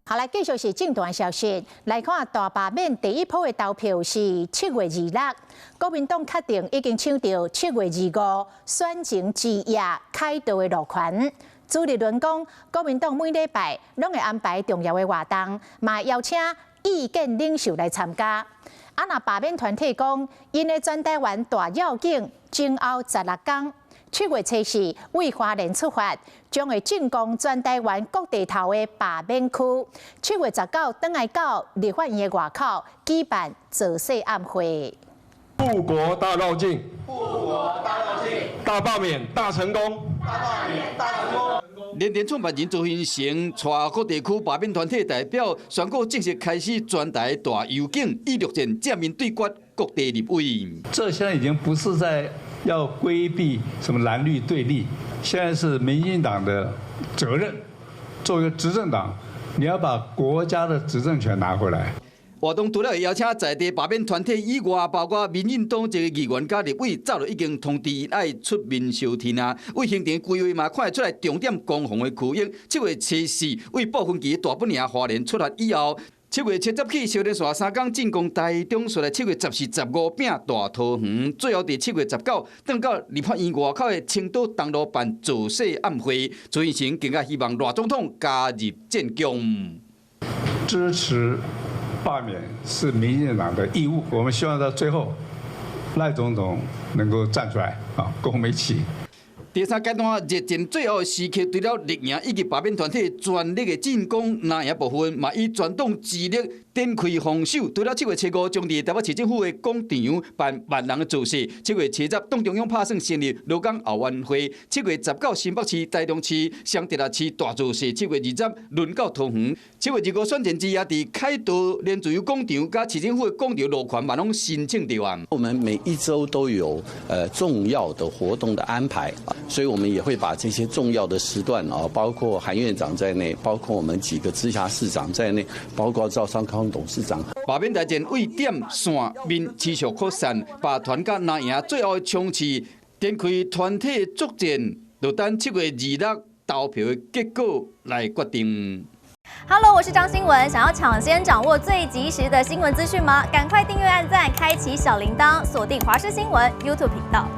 好，来继续是正段消息。来看大罢免第一波的投票是7月26，国民党确定已经抢到7月25选前之夜开道的路权。朱立伦讲，国民党每礼拜拢会安排重要的活动，嘛邀请意见领袖来参加。若罢免团体讲，因的全台湾大要紧，前后16天。7月14为花莲出发，将会进攻全台湾各地头的罢免区。7月19返来到立法院的外口举办造势暗会。富国大绕境，大罢免大成功，连连创办人周新成带各地区罢免团体代表宣告正式开始全台大游行，以陆战正面对决各地立委。这现在已经不是在要规避什么蓝绿对立，现在是民进党的责任。作为执政党，你要把国家的执政权拿回来。活动除了会邀请在地罢免团体以外，包括民进党一个议员甲立委，早就已经通知因爱出面收听啊。为行程规划嘛，看得出来重点攻防的区域。7月14为部分期大本营花莲出发以后，7月70起小连续3天进攻台中，续来7月14、15拼大桃园，最后伫7月19登到立法院外口的青岛东路办造势暗会。朱一成更加希望赖总统加入战局，支持罢免是民进党的义务，我们希望到最后，赖总统能够站出来跟我们一起。第3阶段热战最后时刻，除了立营以及罢免团体全力的进攻，南营部分嘛以全党之力展开防守。除了7月15将伫台北市政府的广场办万人的造势，7月70党中央拍算成立罗岗后援会，7月19新北市、台中市、双德市大造势，7月20轮到桃园，7月25选前之夜伫凯道连自由广场甲市政府的广场路权嘛拢申请着完。我们每一周都有重要的活动的安排。所以我们也会把这些重要的时段包括韩院长在内，包括我们几个直辖市长在内，包括赵少康董事长。罢免大战为点线面持续扩散，罢团甲南营最后的冲刺展开团体作战，就等7月26投票的结果来决定。Hello， 我是张新文。想要抢先掌握最及时的新闻资讯吗？赶快订阅、按赞、开启小铃铛，锁定华视新闻 YouTube 频道。